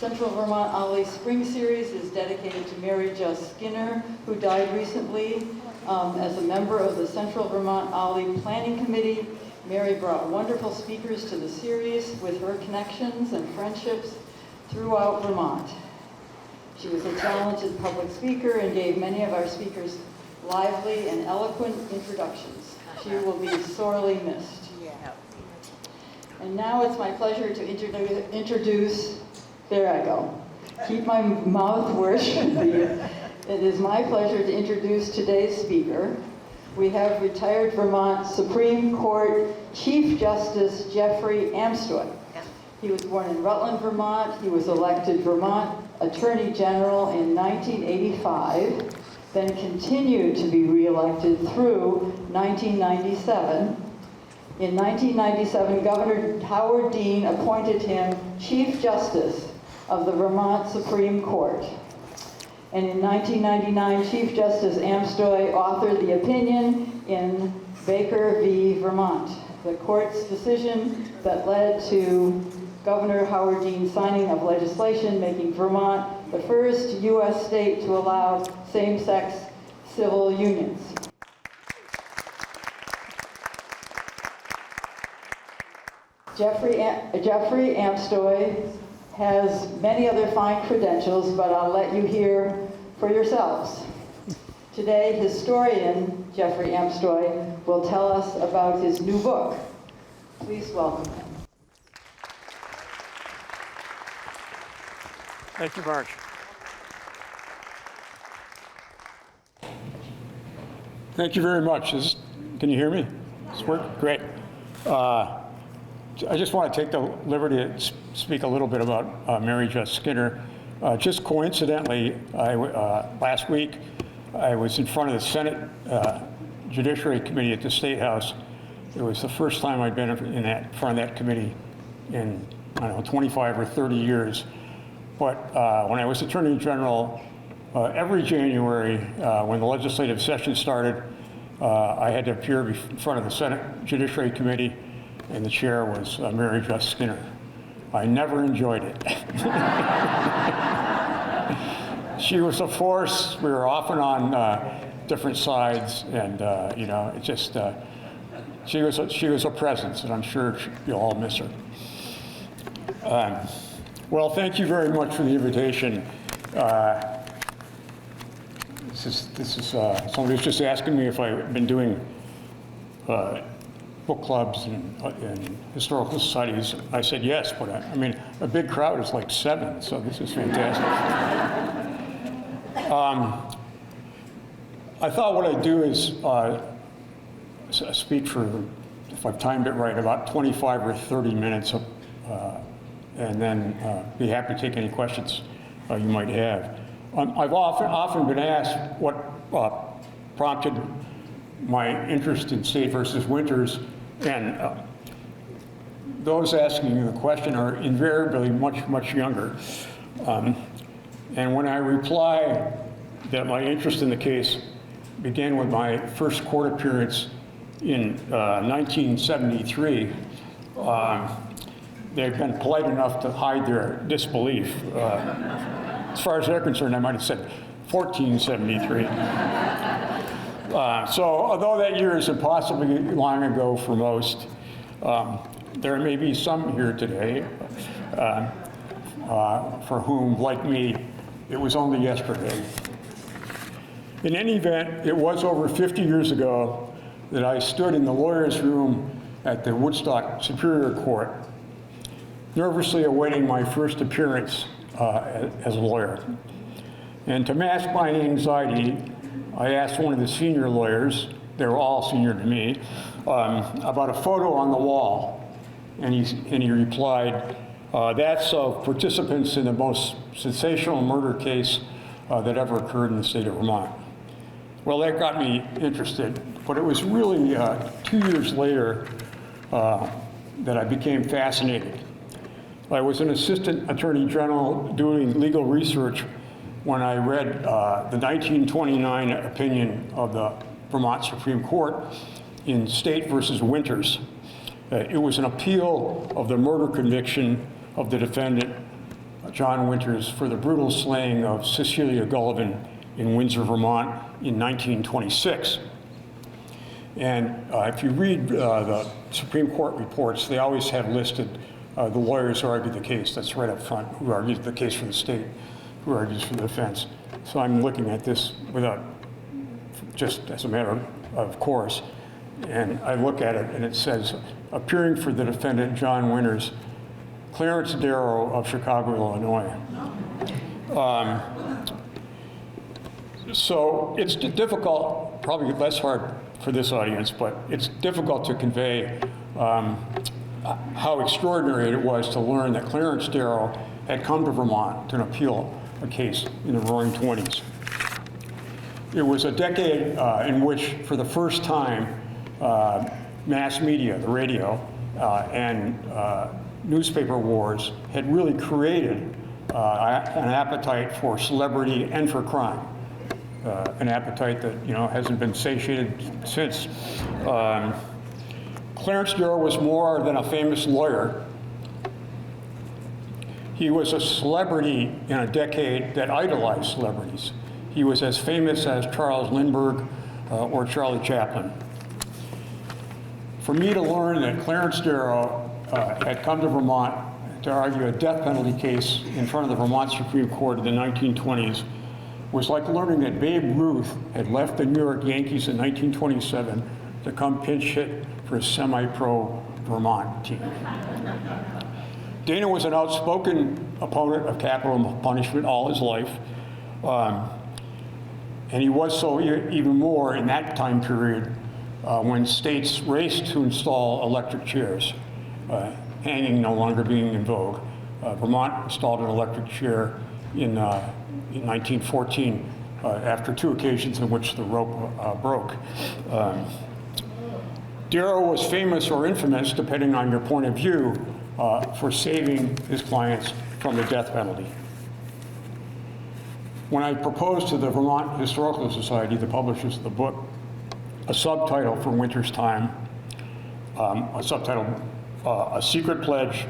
Central Vermont OLLI Spring Series is dedicated to Mary Just Skinner, who died recently. As a member of the Central Vermont OLLI Planning Committee, Mary brought wonderful speakers to the series with her connections and friendships throughout Vermont. She was a talented public speaker and gave many of our speakers lively and eloquent introductions. She will be sorely missed. And now it's my pleasure to introduce, there I go. Keep my mouth where it should be. It is my pleasure to introduce today's speaker. We have retired Vermont Supreme Court Chief Justice Jeffrey Amstoy. He was born in Rutland, Vermont. He was elected Vermont Attorney General in 1985, then continued to be reelected through 1997. In 1997, Governor Howard Dean appointed him Chief Justice of the Vermont Supreme Court. And in 1999, Chief Justice Amstoy authored the opinion in Baker v. Vermont, the court's decision that led to Governor Howard Dean's signing of legislation making Vermont the first U.S. state to allow same-sex civil unions. Jeffrey Amstoy has many other fine credentials, but I'll let you hear for yourselves. Today, historian Jeffrey Amstoy will tell us about his new book. Please welcome him. Thank you, Marge. Thank you very much. Can you hear me? Does this work? Great. I just want to take the liberty to speak a little bit about Mary Just Skinner. Just coincidentally, last week I was in front of the Senate Judiciary Committee at the State House. It was the first time I'd been in front of that committee in, I don't know, 25 or 30 years. But when I was Attorney General, every January when the legislative session started, I had to appear in front of the Senate Judiciary Committee, and the chair was Mary Just Skinner. I never enjoyed it. She was a force. We were often on different sides, and you know, it just she was a presence, and I'm sure you'll all miss her. Well, thank you very much for the invitation. This is somebody was just asking me if I've been doing book clubs and historical societies. I said yes, but I mean, a big crowd is like 7, so this is fantastic. I thought what I'd do is speak for, if I've timed it right, about 25 or 30 minutes, and then be happy to take any questions you might have. I've often been asked what prompted my interest in State versus Winters, and those asking the question are invariably much younger. And when I reply that my interest in the case began with my first court appearance in 1973, they've been polite enough to hide their disbelief. As far as they're concerned, I might have said 1473. So although that year is impossibly long ago for most, there may be some here today for whom, like me, it was only yesterday. In any event, it was over 50 years ago that I stood in the lawyer's room at the Woodstock Superior Court, nervously awaiting my first appearance as a lawyer. And to mask my anxiety, I asked one of the senior lawyers, they were all senior to me, about a photo on the wall. And he replied, that's of participants in the most sensational murder case that ever occurred in the state of Vermont. Well, that got me interested, but it was really 2 years later that I became fascinated. I was an assistant attorney general doing legal research when I read the 1929 opinion of the Vermont Supreme Court in State versus Winters. It was an appeal of the murder conviction of the defendant John Winters for the brutal slaying of Cecilia Gullivan in Windsor, Vermont in 1926. And if you read the Supreme Court reports, they always have listed the lawyers who argued the case. That's right up front, who argued the case for the state, who argues for the defense. So I'm looking at this without, just as a matter of course, and I look at it and it says, appearing for the defendant, John Winters, Clarence Darrow of Chicago, Illinois. So it's difficult, probably less hard for this audience, but it's difficult to convey how extraordinary it was to learn that Clarence Darrow had come to Vermont to appeal a case in the Roaring Twenties. It was a decade in which, for the first time, mass media, the radio, and newspaper wars had really created an appetite for celebrity and for crime. An appetite that hasn't been satiated since. Clarence Darrow was more than a famous lawyer. He was a celebrity in a decade that idolized celebrities. He was as famous as Charles Lindbergh or Charlie Chaplin. For me to learn that Clarence Darrow had come to Vermont to argue a death penalty case in front of the Vermont Supreme Court in the 1920s was like learning that Babe Ruth had left the New York Yankees in 1927 to come pinch hit for a semi-pro Vermont team. Dana was an outspoken opponent of capital punishment all his life, and he was so even more in that time period when states raced to install electric chairs, hanging no longer being in vogue. Vermont installed an electric chair in 1914 after two occasions in which the rope broke. Darrow was famous or infamous, depending on your point of view, for saving his clients from the death penalty. When I proposed to the Vermont Historical Society, the publishers of the book, a subtitle for Winter's time, a subtitle, A Secret Pledge,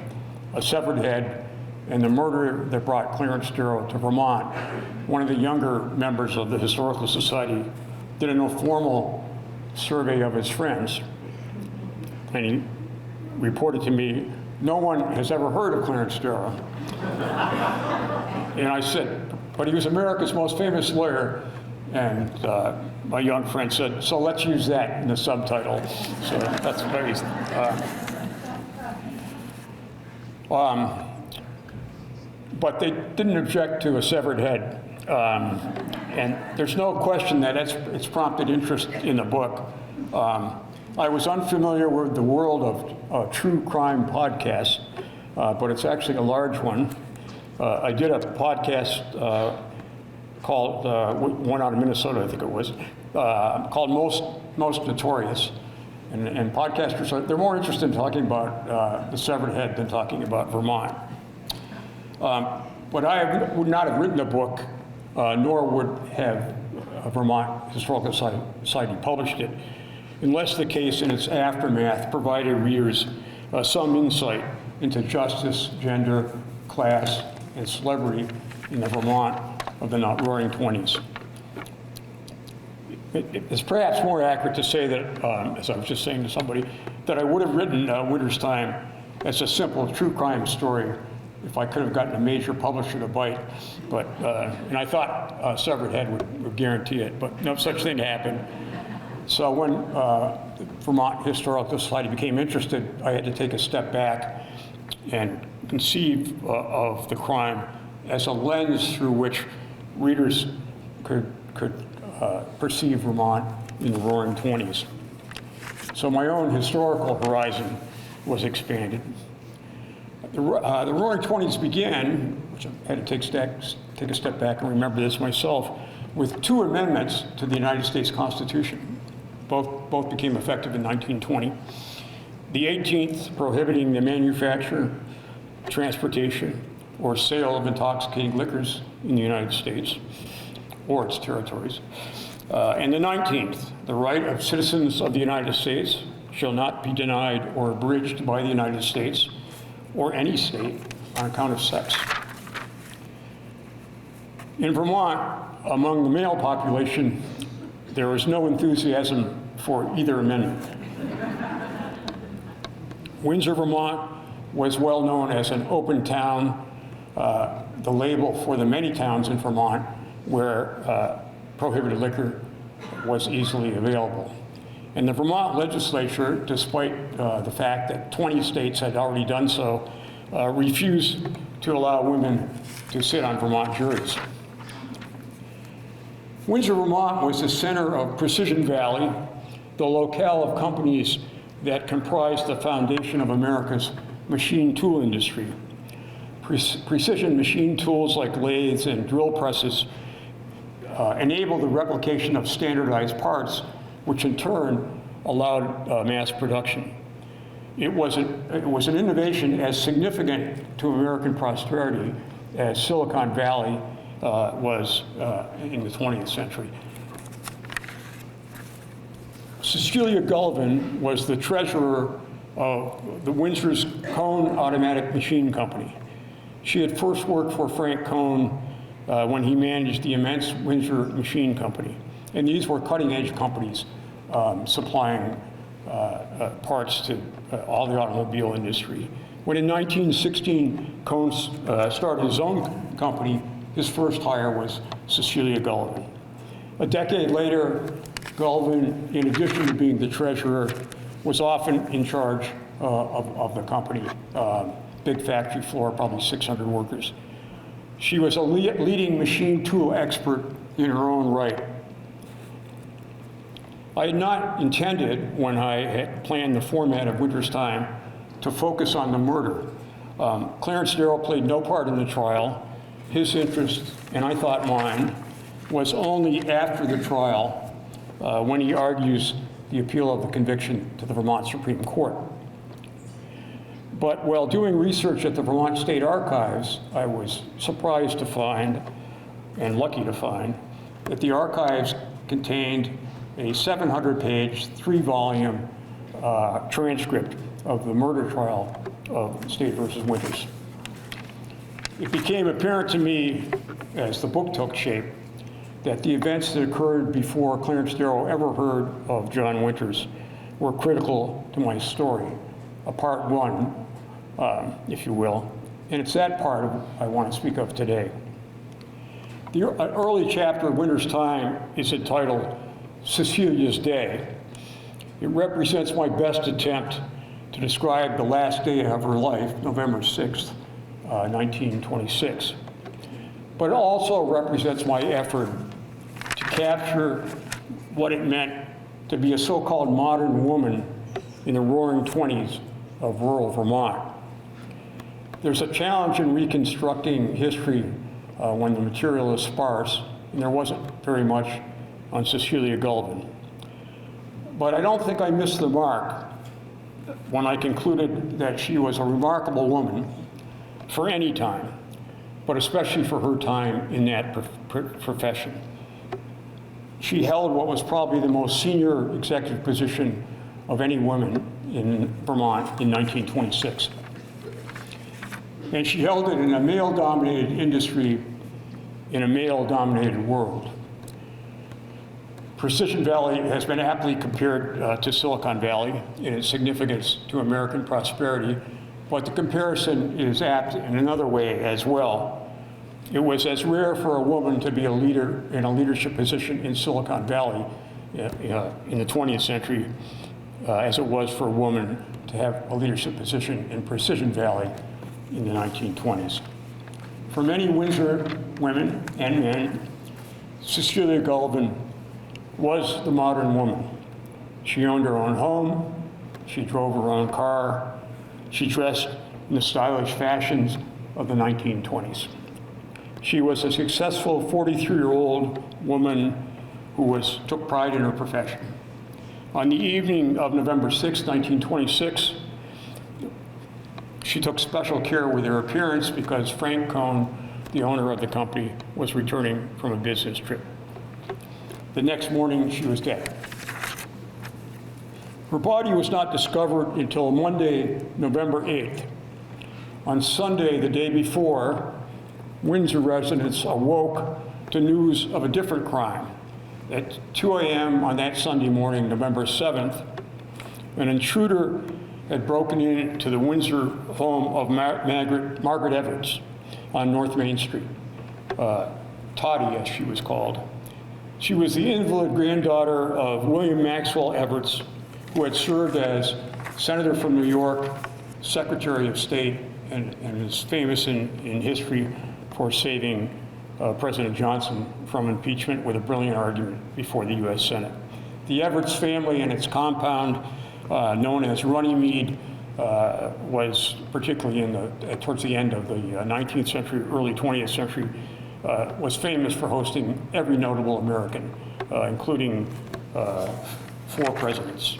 A Severed Head, and the murder that brought Clarence Darrow to Vermont, one of the younger members of the Historical Society did a formal survey of his friends, and he reported to me, no one has ever heard of Clarence Darrow. And I said, but he was America's most famous lawyer, and my young friend said, so let's use that in the subtitle. So that's very, but they didn't object to a severed head. And there's no question that it's prompted interest in the book. I was unfamiliar with the world of true crime podcasts, but it's actually a large one. I did a podcast called, one out of Minnesota, I think it was, called Most Notorious. And podcasters, they're more interested in talking about the severed head than talking about Vermont. But I would not have written a book, nor would have Vermont Historical Society published it, unless the case in its aftermath provided readers some insight into justice, gender, class, and celebrity in the Vermont of the Roaring Twenties. It's perhaps more accurate to say that, as I was just saying to somebody, that I would have written Winter's Time as a simple true crime story if I could have gotten a major publisher to bite. But, and I thought Severed Head would guarantee it, but no such thing happened. So when the Vermont Historical Society became interested, I had to take a step back and conceive of the crime as a lens through which readers could perceive Vermont in the Roaring Twenties. So my own historical horizon was expanded. The Roaring Twenties began, which I had to take a step back and remember this myself, with two amendments to the United States Constitution. Both became effective in 1920. The 18th prohibiting the manufacture, transportation, or sale of intoxicating liquors in the United States or its territories. And the 19th, the right of citizens of the United States shall not be denied or abridged by the United States or any state on account of sex. In Vermont, among the male population, there was no enthusiasm for either amendment. Windsor, Vermont was well known as an open town, the label for the many towns in Vermont where prohibited liquor was easily available. And the Vermont legislature, despite the fact that 20 states had already done so, refused to allow women to sit on Vermont juries. Windsor, Vermont was the center of Precision Valley, the locale of companies that comprised the foundation of America's machine tool industry. Precision machine tools like lathes and drill presses enable the replication of standardized parts, which in turn allowed mass production. It was an innovation as significant to American prosperity as Silicon Valley was in the 20th century. Cecilia Gullivan was the treasurer of the Windsor's Cone Automatic Machine Company. She had first worked for Frank Cone when he managed the immense Windsor Machine Company. And these were cutting-edge companies supplying parts to all the automobile industry. When in 1916, Cone started his own company, his first hire was Cecilia Gullivan. A decade later, Gullivan, in addition to being the treasurer, was often in charge of the company. Big factory floor, probably 600 workers. She was a leading machine tool expert in her own right. I had not intended, when I had planned the format of Winter's Time, to focus on the murder. Clarence Darrow played no part in the trial. His interest, and I thought mine, was only after the trial when he argues the appeal of the conviction to the Vermont Supreme Court. But while doing research at the Vermont State Archives, I was surprised to find, and lucky to find, that the archives contained a 700-page, 3-volume transcript of the murder trial of State versus Winters. It became apparent to me, as the book took shape, that the events that occurred before Clarence Darrow ever heard of John Winters were critical to my story, a part one, if you will, and it's that part I want to speak of today. The early chapter of Winter's Time is entitled Cecilia's Day. It represents my best attempt to describe the last day of her life, November 6th, 1926. But it also represents my effort to capture what it meant to be a so-called modern woman in the roaring 20s of rural Vermont. There's a challenge in reconstructing history when the material is sparse, and there wasn't very much on Cecilia Gullivan. But I don't think I missed the mark when I concluded that she was a remarkable woman for any time, but especially for her time in that profession. She held what was probably the most senior executive position of any woman in Vermont in 1926. And she held it in a male-dominated industry in a male-dominated world. Precision Valley has been aptly compared to Silicon Valley in its significance to American prosperity, but the comparison is apt in another way as well. It was as rare for a woman to be a leader in a leadership position in Silicon Valley in the 20th century as it was for a woman to have a leadership position in Precision Valley in the 1920s. For many Windsor women and men, Cecilia Gullivan was the modern woman. She owned her own home, she drove her own car, she dressed in the stylish fashions of the 1920s. She was a successful 43-year-old woman who took pride in her profession. On the evening of November 6, 1926, she took special care with her appearance because Frank Cone, the owner of the company, was returning from a business trip. The next morning, she was dead. Her body was not discovered until Monday, November 8th. On Sunday, the day before, Windsor residents awoke to news of a different crime. At 2 a.m. on that Sunday morning, November 7th, an intruder had broken into the Windsor home of Margaret Everts on North Main Street, Toddy as she was called. She was the invalid granddaughter of William Maxwell Everts, who had served as Senator from New York, Secretary of State, and is famous in history for saving President Johnson from impeachment with a brilliant argument before the U.S. Senate. The Everts family and its compound, known as Runnymede, was particularly towards the end of the 19th century, early 20th century, was famous for hosting every notable American, including 4 presidents.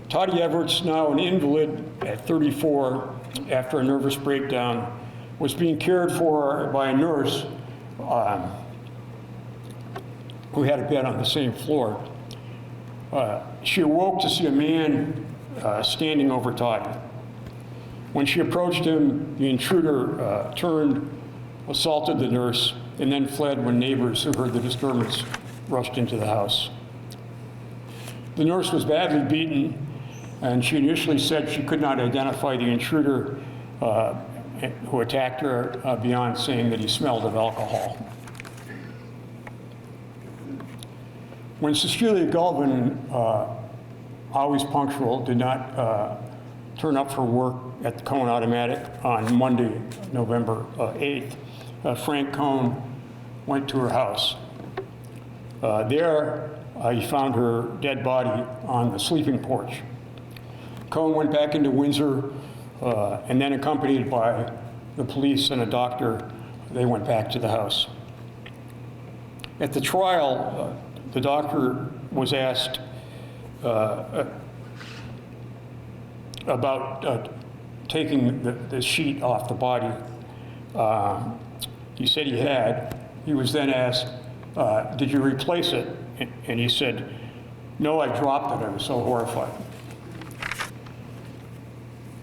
Toddy Everts, now an invalid at 34 after a nervous breakdown, was being cared for by a nurse who had a bed on the same floor. She awoke to see a man standing over Toddy. When she approached him, the intruder turned, assaulted the nurse, and then fled when neighbors who heard the disturbance rushed into the house. The nurse was badly beaten, and she initially said she could not identify the intruder who attacked her beyond saying that he smelled of alcohol. When Cecilia Galvin, always punctual, did not turn up for work at the Cone Automatic on Monday, November 8th, Frank Cone went to her house. There, he found her dead body on the sleeping porch. Cone went back into Windsor, and then accompanied by the police and a doctor, they went back to the house. At the trial, the doctor was asked about taking the sheet off the body. He said he had. He was then asked, did you replace it? And he said, no, I dropped it. I was so horrified.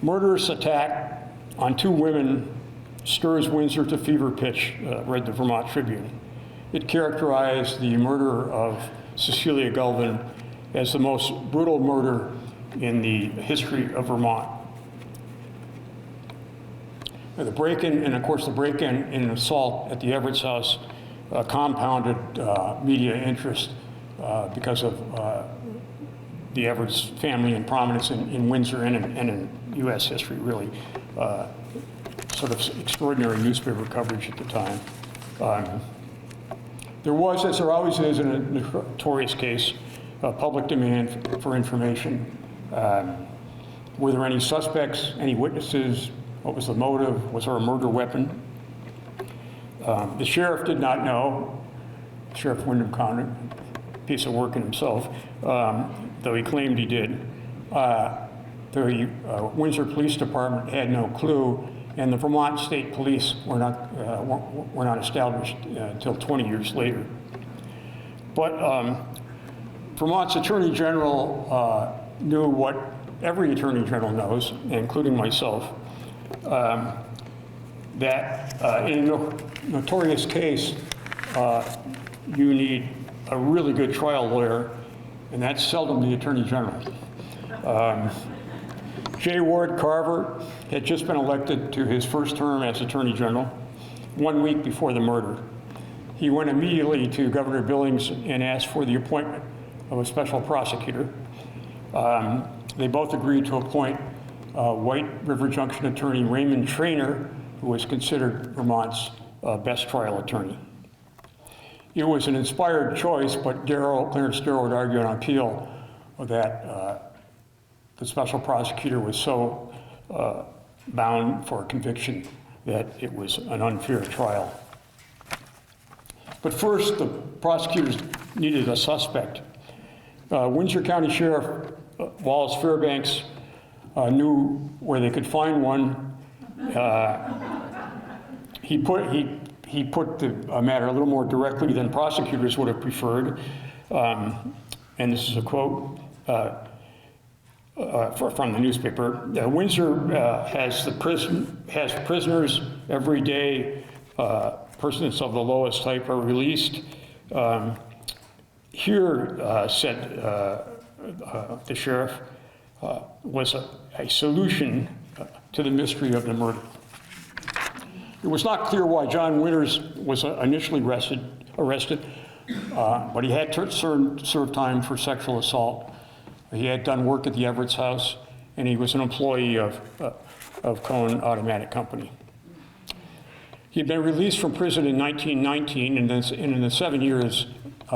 Murderous attack on 2 women stirs Windsor to fever pitch, read the Vermont Tribune. It characterized the murder of Cecilia Galvin as the most brutal murder in the history of Vermont. The break-in, and of course the break-in and assault at the Everts house compounded media interest because of the Everts family and prominence in Windsor and in U.S. history, really. Sort of extraordinary newspaper coverage at the time. There was, as there always is in a notorious case, public demand for information. Were there any suspects, any witnesses? What was the motive? Was there a murder weapon? The sheriff did not know. Sheriff Wyndham Conner, piece of work in himself, though he claimed he did. The Windsor Police Department had no clue, and the Vermont State Police were not established until 20 years later. But Vermont's Attorney General knew what every Attorney General knows, including myself, that in a notorious case, you need a really good trial lawyer, and that's seldom the Attorney General. J. Ward Carver had just been elected to his first term as Attorney General 1 week before the murder. He went immediately to Governor Billings and asked for the appointment of a special prosecutor. They both agreed to appoint White River Junction attorney Raymond Traynor, who was considered Vermont's best trial attorney. It was an inspired choice, but Clarence Darrow would argue on appeal that the special prosecutor was so bound for conviction that it was an unfair trial. But first, the prosecutors needed a suspect. Windsor County Sheriff Wallace Fairbanks knew where they could find one. He put the matter a little more directly than prosecutors would have preferred. And this is a quote from the newspaper. Windsor has prisoners Every day, persons of the lowest type are released. Here, said the sheriff, was a solution to the mystery of the murder. It was not clear why John Winters was initially arrested, but he had served time for sexual assault. He had done work at the Everett's house, and he was an employee of Cohen Automatic Company. He had been released from prison in 1919, and in the 7 years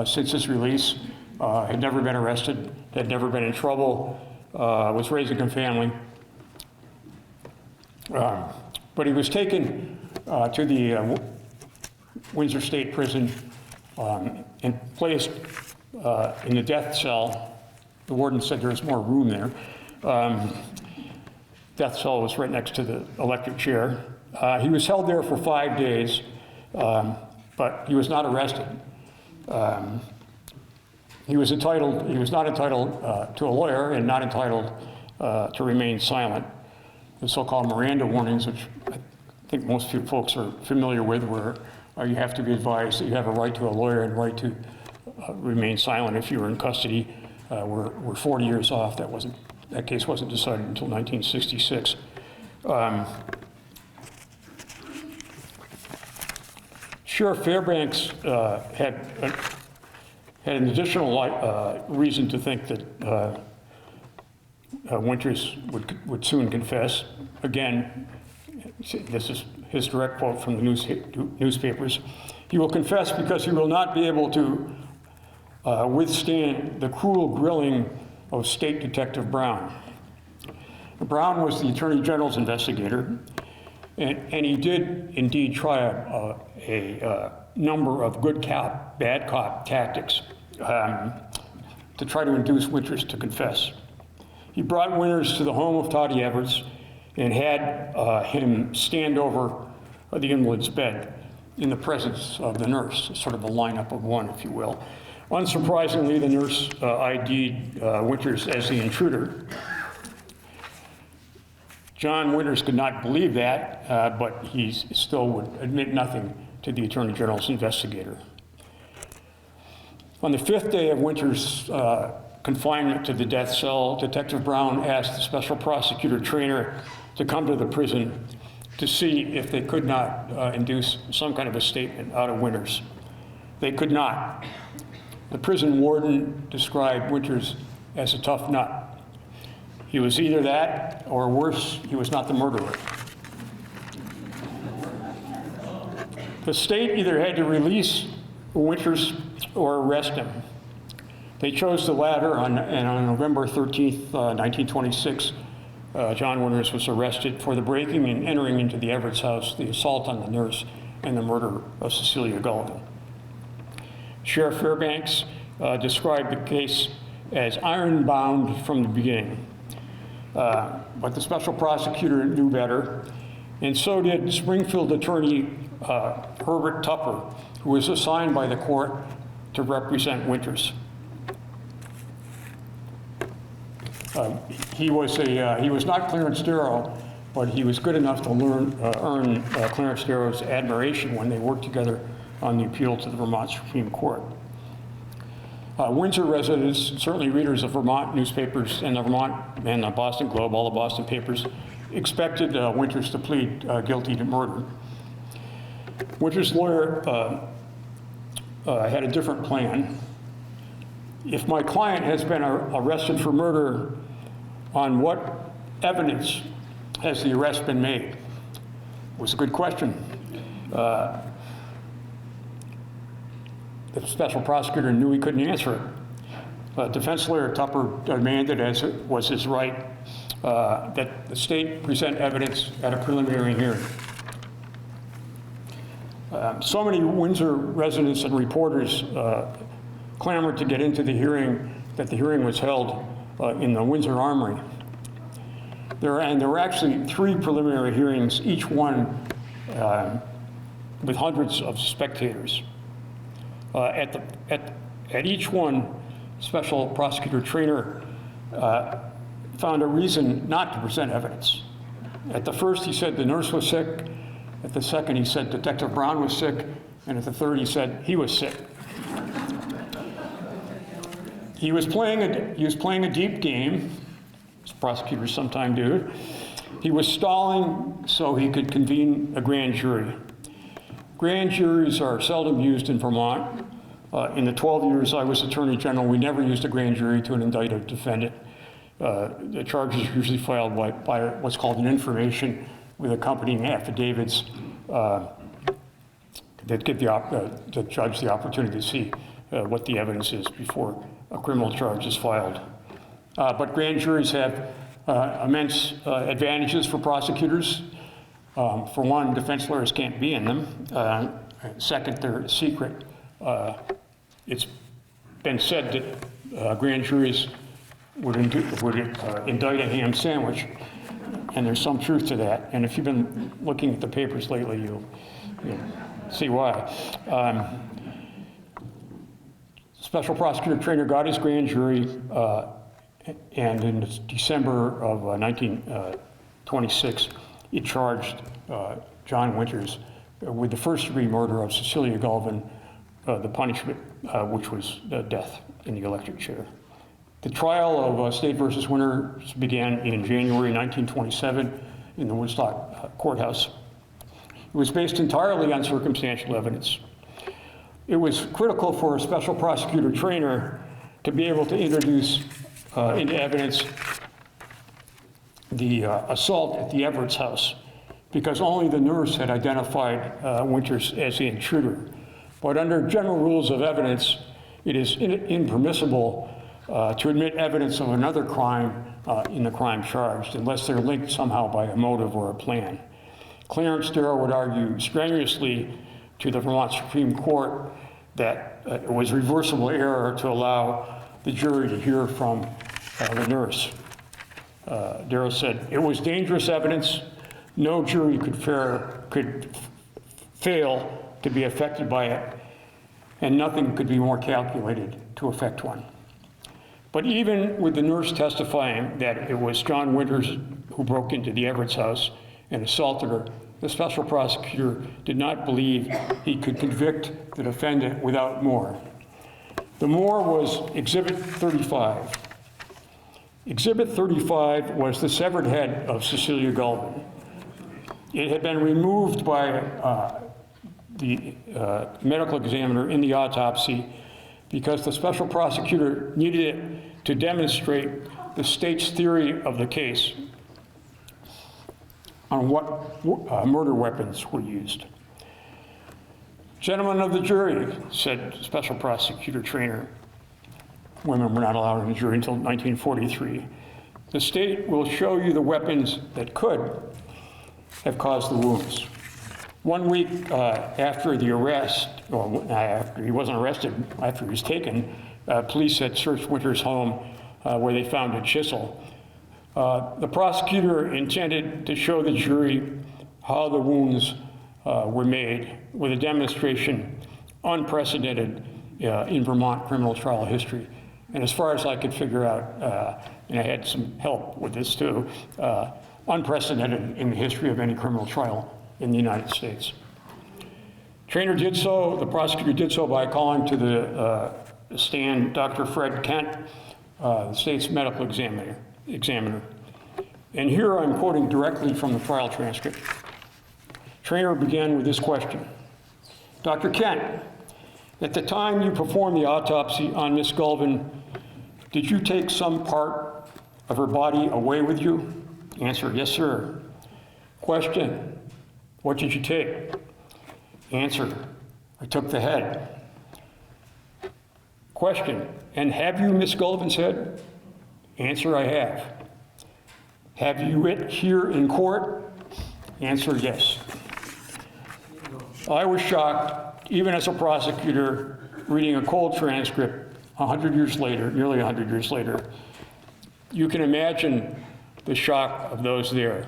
since his release, had never been arrested, had never been in trouble, was raising a family. But he was taken to the Windsor State Prison and placed in the death cell. The warden said there was more room there. Death cell was right next to the electric chair. He was held there for 5 days, but he was not arrested. He was not entitled to a lawyer and not entitled to remain silent. The so-called Miranda warnings, which I think most folks are familiar with, where you have to be advised that you have a right to a lawyer and right to remain silent if you were in custody. We're 40 years off. That case wasn't decided until 1966. Sheriff Fairbanks had an additional reason to think that Winters would soon confess. Again, this is his direct quote from the newspapers. He will confess because he will not be able to withstand the cruel grilling of State Detective Brown. Brown was the Attorney General's investigator, and he did indeed try a number of good cop, bad cop tactics to try to induce Winters to confess. He brought Winters to the home of Toddy Everett's and had him stand over the invalid's bed in the presence of the nurse, sort of a lineup of one, if you will. Unsurprisingly, the nurse ID'd Winters as the intruder. John Winters could not believe that, but he still would admit nothing to the Attorney General's investigator. On the 5th day of Winters' confinement to the death cell, Detective Brown asked the special prosecutor trainer to come to the prison to see if they could not induce some kind of a statement out of Winters. They could not. The prison warden described Winters as a tough nut. He was either that, or worse, he was not the murderer. The state either had to release Winters or arrest him. They chose the latter, and on November 13th, 1926, John Winters was arrested for the breaking and entering into the Everett's house, the assault on the nurse, and the murder of Cecilia Gullivan. Sheriff Fairbanks described the case as iron-bound from the beginning. But the special prosecutor knew better, and so did Springfield attorney Herbert Tupper, who was assigned by the court to represent Winters. He was not Clarence Darrow, but he was good enough to earn Clarence Darrow's admiration when they worked together on the appeal to the Vermont Supreme Court. Windsor residents, certainly readers of Vermont newspapers and the Boston Globe, all the Boston papers, expected Winters to plead guilty to murder. Winters' lawyer had a different plan. If my client has been arrested for murder, on what evidence has the arrest been made? It was a good question. The special prosecutor knew he couldn't answer it. Defense lawyer Tupper demanded, as it was his right, that the state present evidence at a preliminary hearing. So many Windsor residents and reporters clamored to get into the hearing that the hearing was held in the Windsor Armory. There were actually 3 preliminary hearings, each one with hundreds of spectators. At each one, Special Prosecutor Trainer found a reason not to present evidence. At the first, he said the nurse was sick, At the second, he said Detective Brown was sick, and at the third, he said he was sick. He was playing a deep game, as prosecutors sometimes do. He was stalling so he could convene a grand jury. Grand juries are seldom used in Vermont. In the 12 years I was Attorney General, we never used a grand jury to indict a defendant. The charges are usually filed by what's called an information with accompanying affidavits that give the judge the opportunity to see what the evidence is before a criminal charge is filed. But grand juries have immense advantages for prosecutors. For one, defense lawyers can't be in them. Second, they're secret. It's been said that grand juries would indict a ham sandwich, and there's some truth to that. And if you've been looking at the papers lately, you'll see why. Special Prosecutor Traynor got his grand jury, and in December of 1926, he charged John Winters with the first-degree murder of Cecilia Galvin, the punishment which was death in the electric chair. The trial of State versus Winters began in January 1927 in the Woodstock courthouse. It was based entirely on circumstantial evidence. It was critical for a Special Prosecutor Traynor to be able to introduce into evidence the assault at the Everett's house, because only the nurse had identified Winters as the intruder. But under general rules of evidence, it is impermissible to admit evidence of another crime in the crime charged, unless they're linked somehow by a motive or a plan. Clarence Darrow would argue strenuously to the Vermont Supreme Court that it was reversible error to allow the jury to hear from the nurse. Darrow said, "It was dangerous evidence. No jury could fail to be affected by it, and nothing could be more calculated to affect one." But even with the nurse testifying that it was John Winters who broke into the Everett's house and assaulted her, the special prosecutor did not believe he could convict the defendant without more. The more was Exhibit 35. Exhibit 35 was the severed head of Cecilia Galvin. It had been removed by the medical examiner in the autopsy because the special prosecutor needed it to demonstrate the state's theory of the case on what murder weapons were used. "Gentlemen of the jury," said Special Prosecutor Traynor, women were not allowed in the jury until 1943, "the state will show you the weapons that could have caused the wounds." 1 week after the arrest, or after he wasn't arrested, after he was taken, police had searched Winters' home where they found a chisel. The prosecutor intended to show the jury how the wounds were made with a demonstration unprecedented in Vermont criminal trial history. And as far as I could figure out, and I had some help with this too, unprecedented in the history of any criminal trial in the United States. Traynor did so, the prosecutor did so by calling to the stand Dr. Fred Kent, the state's medical examiner. And here I'm quoting directly from the trial transcript. Traynor began with this question: "Dr. Kent, at the time you performed the autopsy on Miss Galvin, did you take some part of her body away with you?" Answer: "Yes, sir." Question: "What did you take?" Answer: "I took the head." Question: "And have you Miss Galvin's head?" Answer: "I have." "Have you it here in court?" Answer: "Yes." I was shocked, even as a prosecutor, reading a cold transcript 100 years later, nearly 100 years later. You can imagine the shock of those there.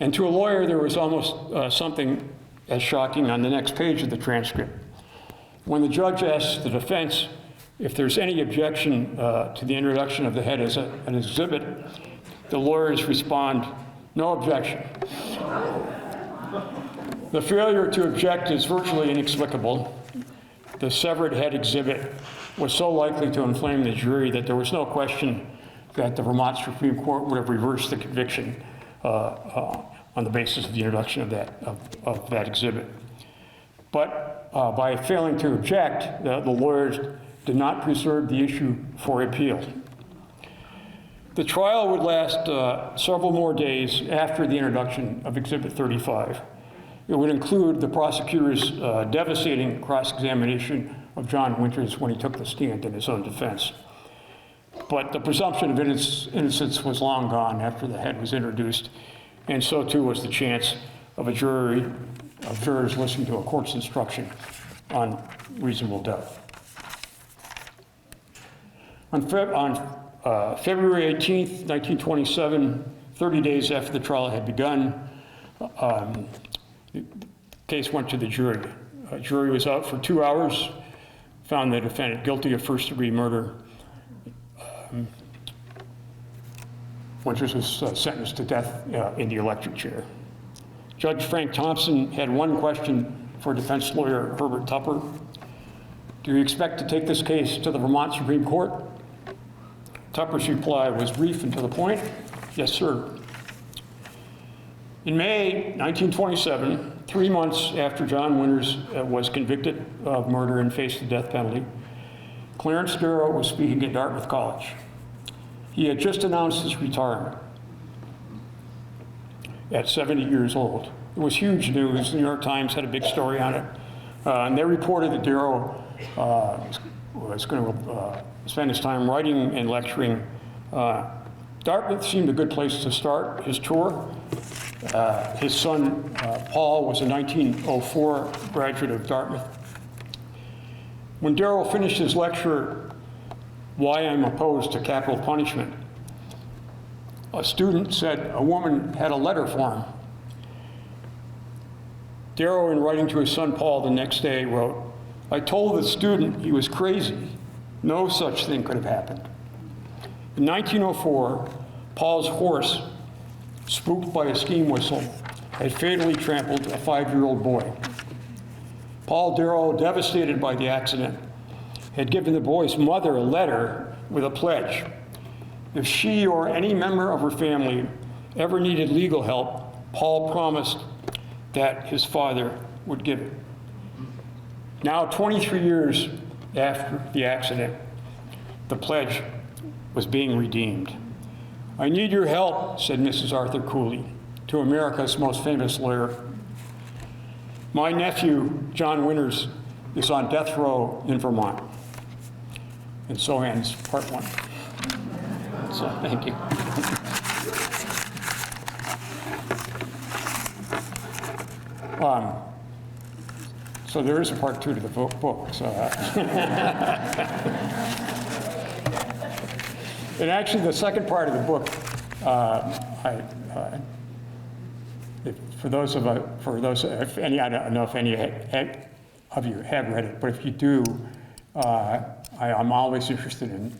And to a lawyer, there was almost something as shocking on the next page of the transcript. When the judge asked the defense if there's any objection to the introduction of the head as an exhibit, the lawyers respond, "No objection." The failure to object is virtually inexplicable. The severed head exhibit was so likely to inflame the jury that there was no question that the Vermont Supreme Court would have reversed the conviction on the basis of the introduction of that exhibit. But by failing to object, the lawyers did not preserve the issue for appeal. The trial would last several more days after the introduction of Exhibit 35. It would include the prosecutor's devastating cross-examination of John Winters when he took the stand in his own defense. But the presumption of innocence was long gone after the head was introduced, and so too was the chance of jurors listening to a court's instruction on reasonable doubt. On February 18th, 1927, 30 days after the trial had begun, the case went to the jury. A jury was out for 2 hours, found the defendant guilty of first-degree murder. Winters was sentenced to death in the electric chair. Judge Frank Thompson had one question for defense lawyer Herbert Tupper. Do you expect to take this case to the Vermont Supreme Court? Tupper's reply was brief and to the point, yes, sir. In May 1927, 3 months after John Winters was convicted of murder and faced the death penalty, Clarence Darrow was speaking at Dartmouth College. He had just announced his retirement at 70 years old. It was huge news. The New York Times had a big story on it. And they reported that Darrow was going to spend his time writing and lecturing. Dartmouth seemed a good place to start his tour. His son, Paul, was a 1904 graduate of Dartmouth. When Darrow finished his lecture, Why I'm Opposed to Capital Punishment, a student said a woman had a letter for him. Darrow, in writing to his son Paul the next day, wrote, I told the student he was crazy. No such thing could have happened. In 1904, Paul's horse, spooked by a steam whistle, had fatally trampled a 5-year-old boy. Paul Darrow, devastated by the accident, had given the boy's mother a letter with a pledge. If she or any member of her family ever needed legal help, Paul promised that his father would give it. Now, 23 years after the accident, the pledge was being redeemed. I need your help, said Mrs. Arthur Cooley to America's most famous lawyer. My nephew, John Winters, is on death row in Vermont. And so ends part 1. So, thank you. So there is a part 2 to the book. So, and actually, the second part of the book, if any, I don't know if any of you have read it, but if you do, I'm always interested in,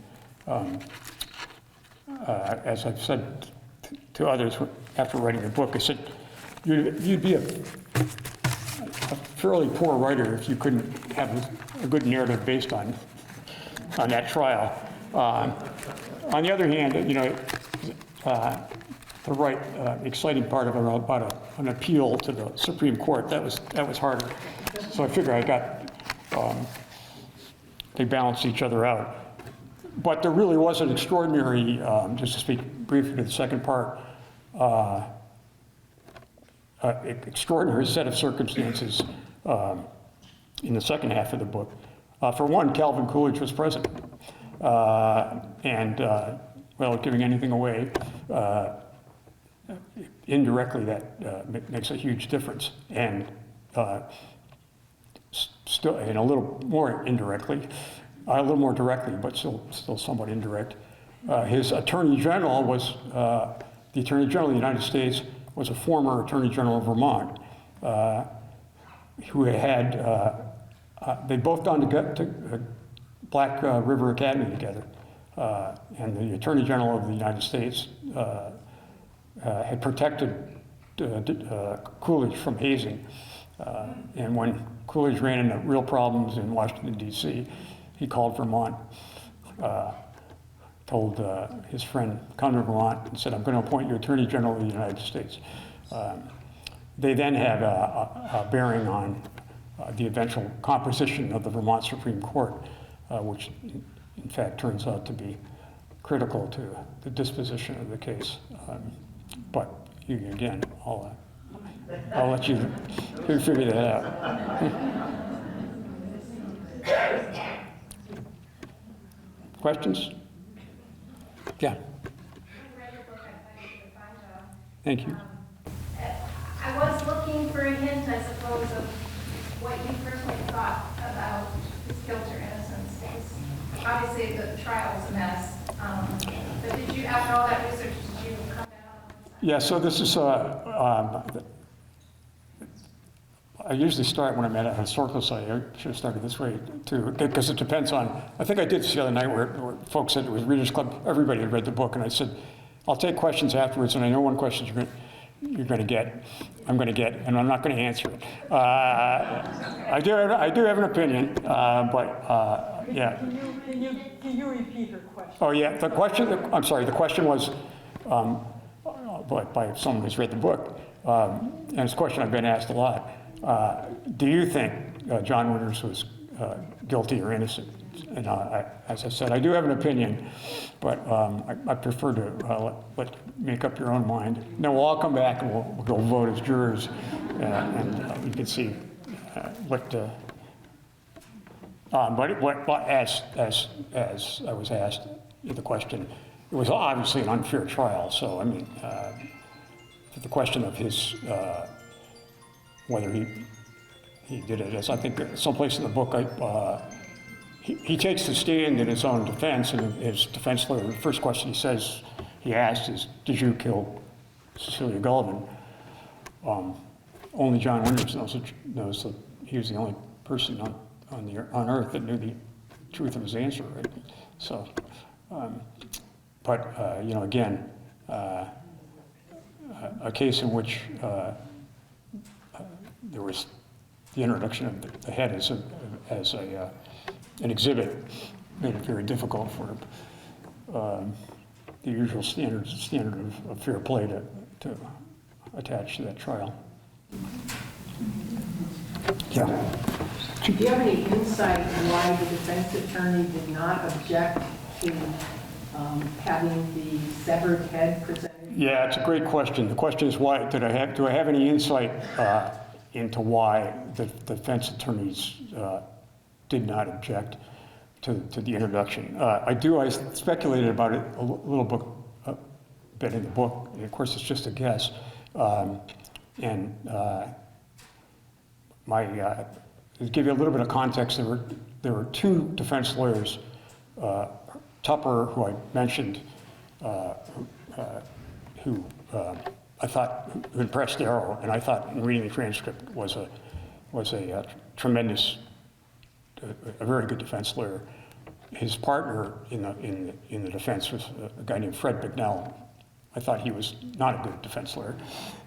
as I've said to others after writing the book, I said, you'd be a fairly poor writer if you couldn't have a good narrative based on that trial. On the other hand, to write exciting part of it about an appeal to the Supreme Court, that was harder. So I figure they balanced each other out. But there really was an extraordinary, just to speak briefly to the second part, extraordinary set of circumstances in the second half of the book. For one, Calvin Coolidge was president. Without giving anything away, indirectly that makes a huge difference. And still, and a little more indirectly, a little more directly, but still somewhat indirect. His attorney general was, the Attorney General of the United States was a former Attorney General of Vermont, who had, they'd both gone to Black River Academy together. And the Attorney General of the United States had protected Coolidge from hazing. And when Coolidge ran into real problems in Washington, D.C., he called Vermont, told his friend, come to Vermont, and said, I'm going to appoint you Attorney General of the United States. They then have a bearing on the eventual composition of the Vermont Supreme Court, which in fact turns out to be critical to the disposition of the case. But again, I'll let you figure that out. Questions? Yeah. Thank you. I was looking for a hint, I suppose, of what you personally thought about his guilt or innocence. Obviously, the trial was a mess. But did you, after all that research, did you come down on one side? Yeah, so this is, I usually start when I'm at a historical site. I should have started this way too, because it depends on, I think I did this the other night where folks said it was Reader's Club, everybody had read the book, and I said, I'll take questions afterwards, and I know one question you're going to get, and I'm not going to answer it. I do have an opinion, but yeah. Can you repeat her question? Oh yeah, I'm sorry, the question was, by someone who's read the book, and it's a question I've been asked a lot. Do you think John Winters was guilty or innocent? And as I said, I do have an opinion, but I prefer to let make up your own mind. Then we'll all come back and we'll go vote as jurors, and you can see what. But as I was asked the question, it was obviously an unfair trial. So I mean, the question of his whether he did it, as I think someplace in the book, he takes the stand in his own defense, and his defense lawyer, the first question he asked is, did you kill Cecilia Gullivan? Only John Winters knows that he was the only person on earth that knew the truth of his answer, right? So, but you know, again, a case in which there was the introduction of the head as an exhibit made it very difficult for the usual standard of fair play to attach to that trial. Yeah. Do you have any insight on why the defense attorney did not object to having the severed head presented? Yeah, it's a great question. The question is, why do I have any insight into why the defense attorneys did not object to the introduction? I do. I speculated about it a little bit in the book. And of course, it's just a guess. To give you a little bit of context, there were two defense lawyers, Tupper, who I mentioned, who I thought who impressed Arrow, and I thought in reading the transcript was a tremendous, a very good defense lawyer. His partner in the defense was a guy named Fred Bignell. I thought he was not a good defense lawyer,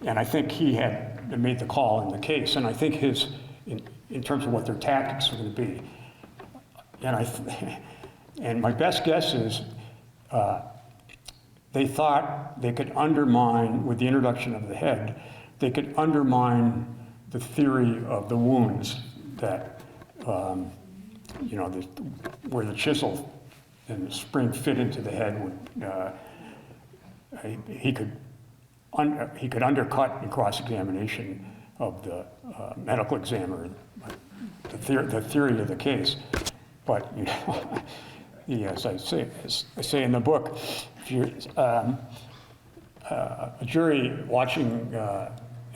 and I think he had made the call in the case, and I think in terms of what their tactics were going to be, and my best guess is they thought they could undermine, with the introduction of the head, they could undermine the theory of the wounds that, you know, where the chisel and the spring fit into the head would, he could undercut in cross-examination of the medical examiner the theory of the case. But you know, as I say in the book, if you're a jury watching,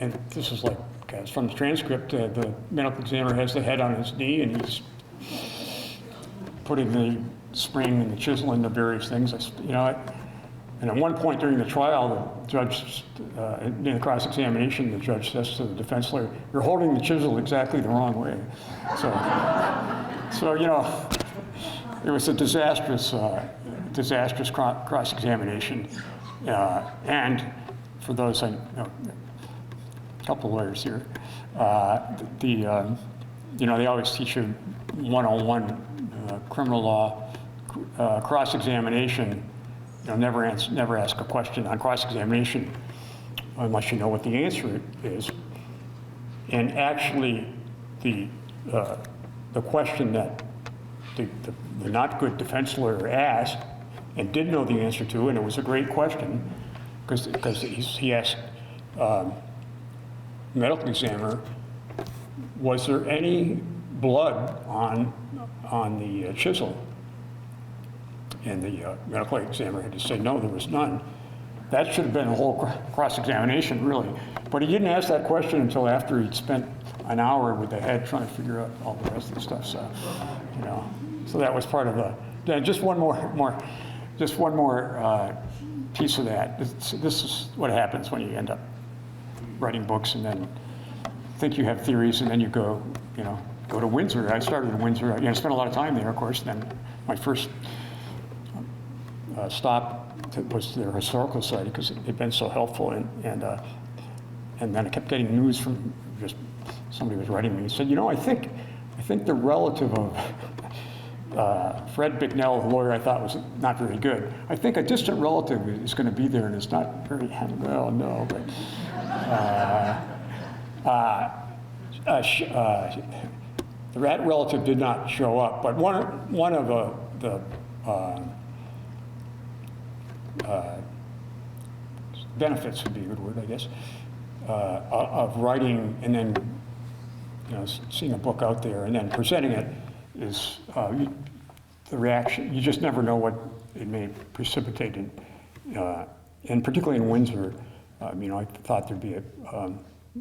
and this is like it's from the transcript, the medical examiner has the head on his knee and he's putting the spring and the chisel into various things. You know, and at one point during the trial, the judge, in the cross-examination, the judge says to the defense lawyer, "You're holding the chisel exactly the wrong way." So you know, it was a disastrous cross-examination, and for those I know, couple lawyers here. You know, they always teach you 101 criminal law, cross-examination. You know, never ask a question on cross-examination unless you know what the answer is. And actually, the question that the not good defense lawyer asked and did know the answer to, and it was a great question, because he asked medical examiner, was there any blood on the chisel? And the medical examiner had to say, no, there was none. That should have been a whole cross-examination, really. But he didn't ask that question until after he'd spent an hour with the head trying to figure out all the rest of the stuff. So, you know, so that was part of the. Yeah, just one more piece of that. This is what happens when you end up writing books and then think you have theories, and then you go to Windsor. I started in Windsor. I spent a lot of time there, of course. Then my first stop was their historical society because they'd been so helpful, and then I kept getting news from just somebody was writing me. He said, I think the relative of Fred Bicknell, the lawyer I thought was not very good. I think a distant relative is going to be there, and it's not very well, no, but that relative did not show up. But one of the benefits would be a good word, I guess, of writing and then seeing a book out there and then presenting it is the reaction. You just never know what it may precipitate, and particularly in Windsor. I thought there'd be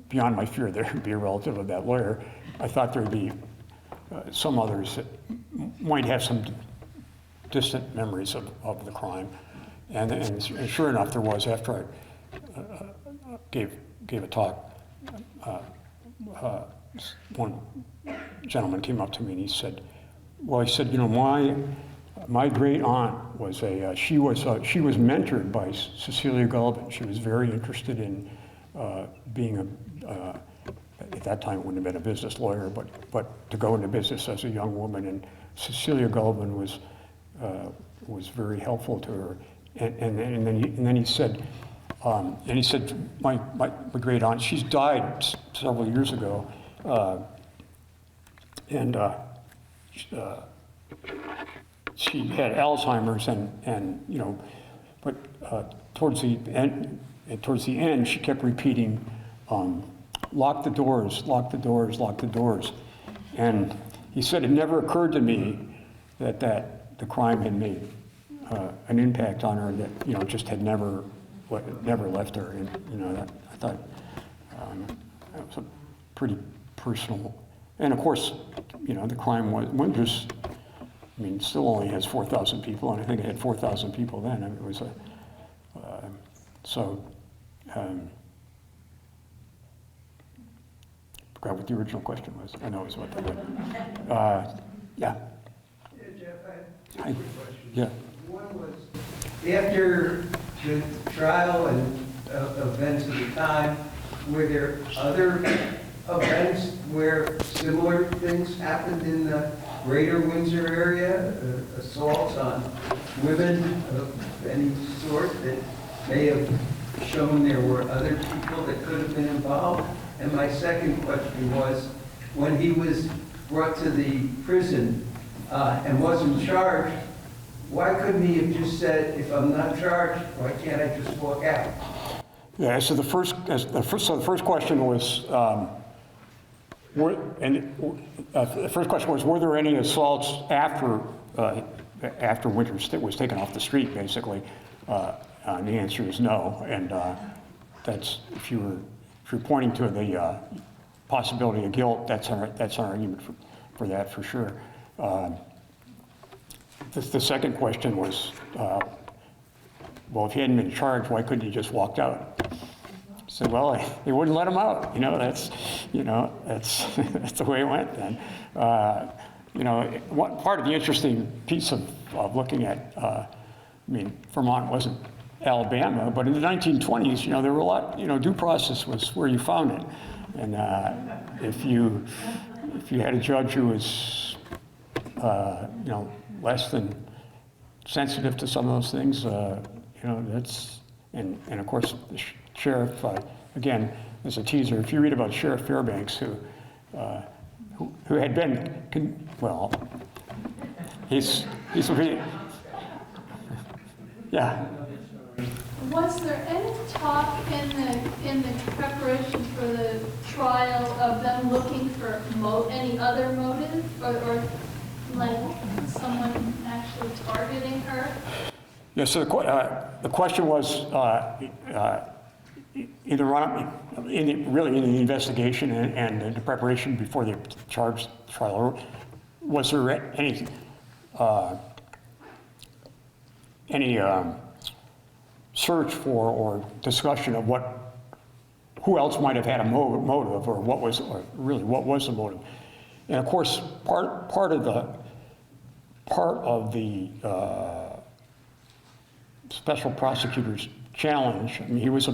beyond my fear there would be a relative of that lawyer. I thought there'd be some others that might have some distant memories of the crime. And sure enough, there was. After I gave a talk, one gentleman came up to me and he said, my great aunt was she was mentored by Cecilia Gullivan. She was very interested in being at that time it wouldn't have been a business lawyer, but to go into business as a young woman. And Cecilia Gullivan was very helpful to her. And then he said, my great aunt, she's died several years ago, and she had Alzheimer's, but towards the end, she kept repeating, lock the doors, lock the doors, lock the doors. And he said it never occurred to me that the crime had made an impact on her that just had never left her. And that, I thought that was a pretty personal. And of course, the crime was just. Still only has 4,000 people, and I think it had 4,000 people then. It was forgot what the original question was. I know it was what the yeah. Yeah, Jeff, I Hi. have two quick questions. Yeah. One was, after the trial and events of the time, were there other events where similar things happened in the greater Windsor area, assaults on women of any sort that may have shown there were other people that could have been involved? And my second question was, when he was brought to the prison and wasn't charged, why couldn't he have just said, if I'm not charged, why can't I just walk out? Yeah, so the first question was, the first question was, were there any assaults after Winter was taken off the street, basically? And the answer is no. And that's, if you're pointing to the possibility of guilt, that's our argument for that, for sure. The second question was, well, if he hadn't been charged, why couldn't he just walked out? So, well, they wouldn't let him out. That's that's the way it went then. Part of the interesting piece of looking at, Vermont wasn't Alabama, but in the 1920s, you know, there were a lot, you know, due process was where you found it. And if you had a judge who was, you know, less than sensitive to some of those things, you know, that's, and of course, the sheriff, again, as a teaser, if you read about Sheriff Fairbanks, who had been, well, he's yeah. Was there any talk in the preparation for the trial of them looking for any other motive, or like someone actually targeting her? Yeah, so the question was either really in the investigation and the preparation before the charge trial, was there any search for or discussion of who else might have had a motive, or what was the motive? And of course, part of the special prosecutor's challenge. I mean, it would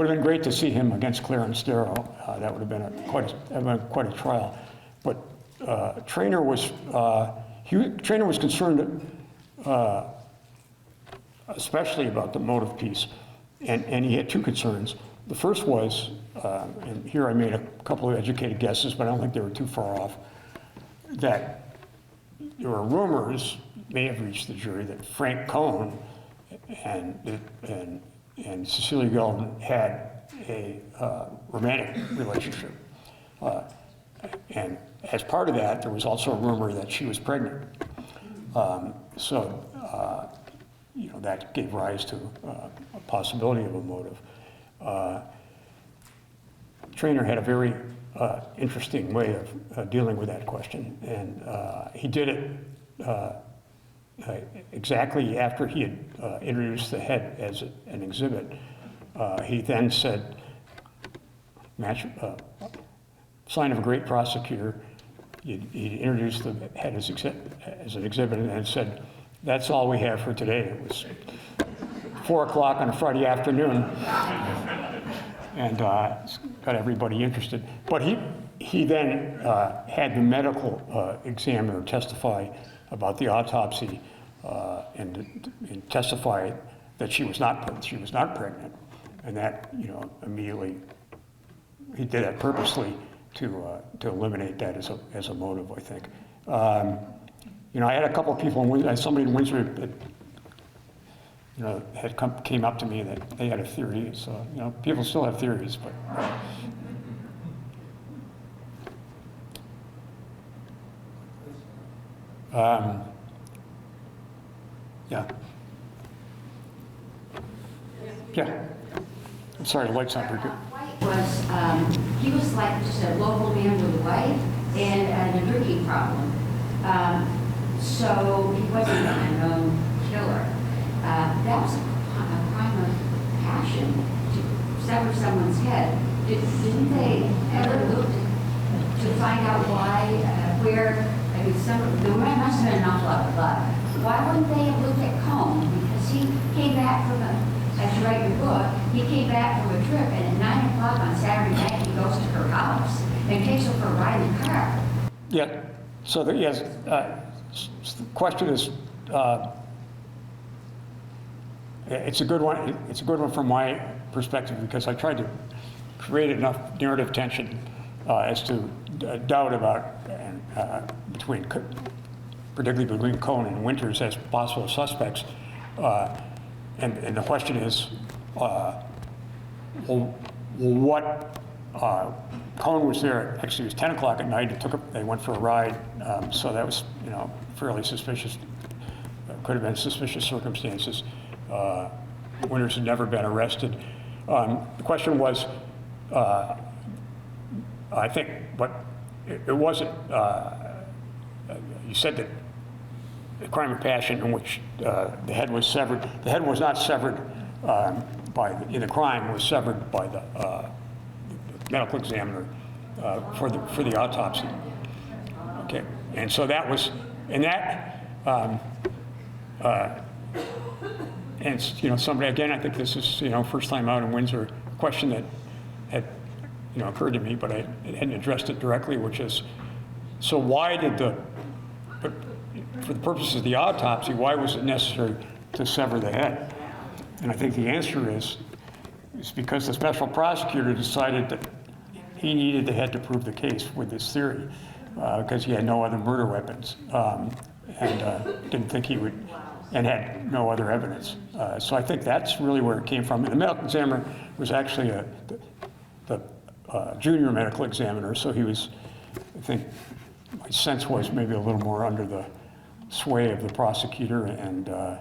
have been great to see him against Clarence Darrow. That would have been quite a trial. But Traynor was concerned, especially about the motive piece, and he had two concerns. The first was, and here I made a couple of educated guesses, but I don't think they were too far off, that there were rumors, may have reached the jury, that Frank Cohn and Cecilia Gelden had a romantic relationship. And as part of that, there was also a rumor that she was pregnant. You know, that gave rise to a possibility of a motive. Traynor had a very interesting way of dealing with that question, and he did it exactly after he had introduced the head as an exhibit. He then said, sign of a great prosecutor, he introduced the head as an exhibit and then said, that's all we have for today. It was 4 o'clock on a Friday afternoon, and got everybody interested. But he then had the medical examiner testify about the autopsy and testify that she was not pregnant, and that, you know, immediately he did that purposely to eliminate that as a motive, I think. You know, I had a couple of people, somebody in Windsor that, you know, came up to me that they had a theory. So, you know, people still have theories, but. Yeah. Yeah. I'm sorry, the light's not very good. He was like just a local man with a wife and a drinking problem. So he wasn't a known killer. That was a crime of passion, to sever someone's head. Didn't they ever look to find out why, where, I mean, there must have been an awful lot of blood. Why wouldn't they have looked at Cohn? Because he came back from as you write your book, he came back from a trip, and at 9 o'clock on Saturday night, he goes to her house and takes her for a ride in the car. Yeah, so yes, the question is, it's a good one. It's a good one from my perspective, because I tried to create enough narrative tension as to doubt about, particularly between Cohn and Winters as possible suspects. And the question is, what? Cohn was there. Actually, it was 10 o'clock at night. They went for a ride, so that was, you know, fairly suspicious. Could have been suspicious circumstances. Winters had never been arrested. The question was, I think, but it wasn't. You said that the crime of passion in which the head was severed. The head was not severed in the crime. Was severed by the medical examiner for the autopsy. Okay, and so that was, and that and, somebody, again, I think this is, first time out in Windsor, a question that had, occurred to me, but I hadn't addressed it directly, which is, so why did but for the purposes of the autopsy, why was it necessary to sever the head? And I think the answer is because the special prosecutor decided that he needed the head to prove the case with this theory, because he had no other murder weapons, and didn't think he would, and had no other evidence. So I think that's really where it came from. And the medical examiner was actually the junior medical examiner, so he was, I think, my sense was maybe a little more under the sway of the prosecutor, and I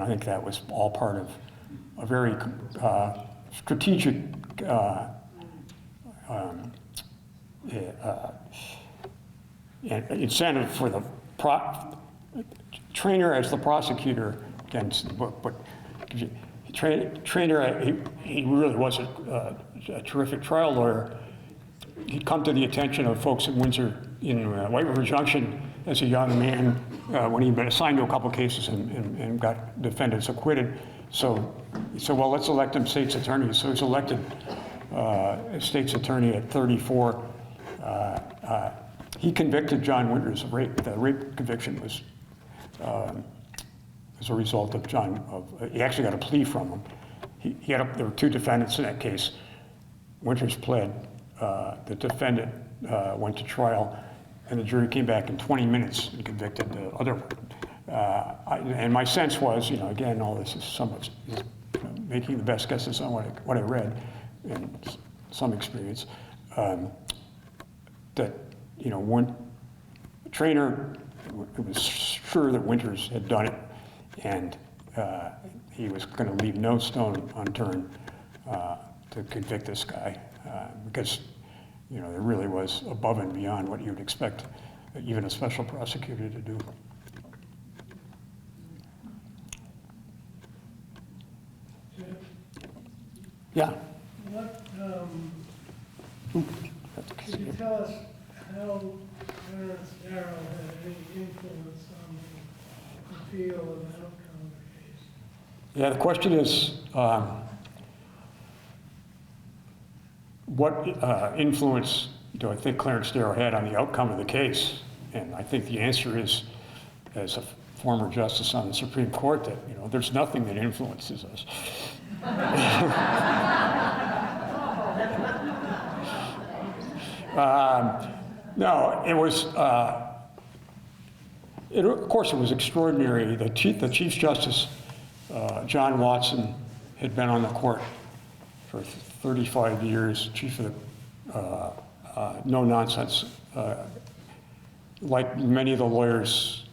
think that was all part of a very strategic incentive for the Trainer as the prosecutor. Again, but Trainer, he really was a terrific trial lawyer. He'd come to the attention of folks in Windsor, in White River Junction, as a young man when he'd been assigned to a couple cases and got defendants acquitted. So he said, well, let's elect him state's attorney. So he's elected state's attorney at 34. He convicted John Winters of rape. The rape conviction was as a result of he actually got a plea from him. There were two defendants in that case. Winters pled. The defendant went to trial, and the jury came back in 20 minutes and convicted the other one. And my sense was, again, all this is somewhat making the best guesses on what I read and some experience, that, when Trainer was sure that Winters had done it, and he was going to leave no stone unturned to convict this guy, because, there really was above and beyond what you would expect even a special prosecutor to do. Yeah. What, could you tell us how Clarence Darrow had any influence on the appeal and the outcome of the case? Yeah, the question is, what influence do I think Clarence Darrow had on the outcome of the case? And I think the answer is, as a former justice on the Supreme Court, that, there's nothing that influences us. No, it was, of course, it was extraordinary. The Chief Justice, John Watson, had been on the court for 35 years, chief of the no-nonsense, like many of the lawyers,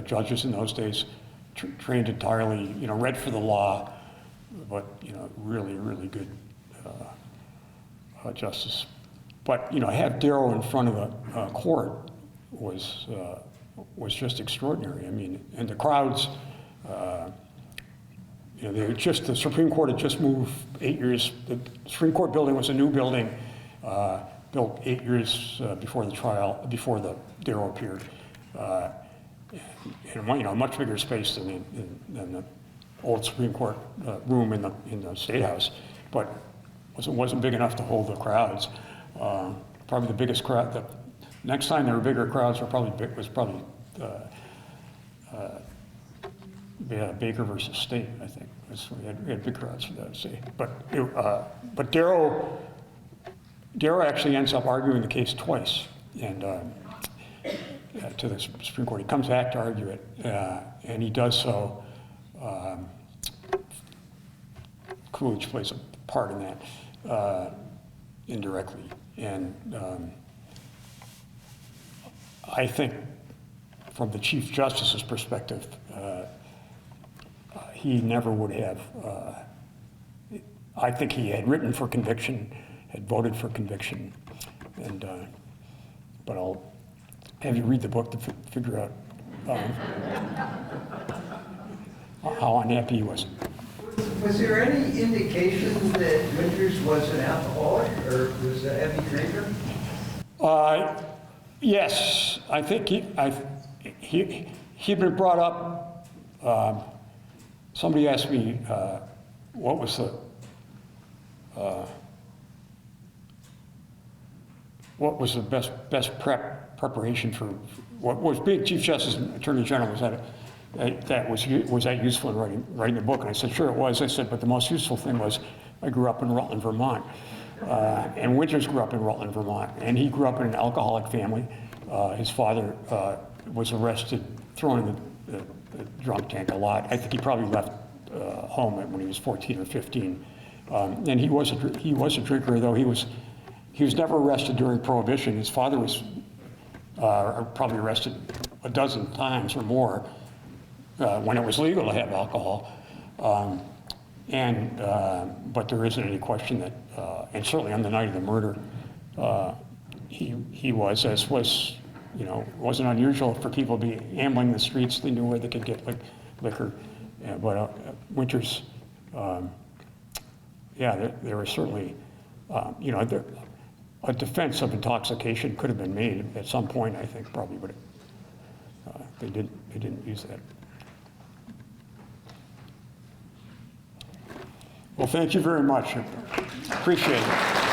judges in those days, trained entirely, read for the law, but, really, really good justice. But, have Darrow in front of the court was just extraordinary. I mean, and the crowds, the Supreme Court had just moved 8 years. The Supreme Court building was a new building, built 8 years before the Darrow appeared. In a much bigger space than the old Supreme Court room in the State House, but wasn't big enough to hold the crowds. Probably the biggest crowd. The next time there were bigger crowds was probably Baker versus State, I think. We had big crowds for that state. But Darrow actually ends up arguing the case twice, and to the Supreme Court. He comes back to argue it, and he does so. Coolidge plays a part in that indirectly, and I think from the Chief Justice's perspective, he never would have, I think he had written for conviction, had voted for conviction, and but I'll have you read the book to figure out how unhappy he was. Was there any indication that Winters was an alcoholic or was a heavy drinker? Yes, I think he'd been brought up somebody asked me what was the best preparation for, what was being Chief Justice and Attorney General, was that useful in writing the book? And I said, sure it was. I said, but the most useful thing was I grew up in Rutland, Vermont. And Winters grew up in Rutland, Vermont. And he grew up in an alcoholic family. His father was arrested, thrown in the drunk tank a lot. I think he probably left home when he was 14 or 15. And he was a drinker, though he was never arrested during Prohibition. His father was probably arrested a dozen times or more when it was legal to have alcohol. But there isn't any question that, and certainly on the night of the murder, he was, as was, wasn't unusual for people to be ambling the streets. They knew where they could get liquor. But Winters, there was certainly, a defense of intoxication could have been made at some point, I think, probably, but they didn't use that. Well, thank you very much. Appreciate it.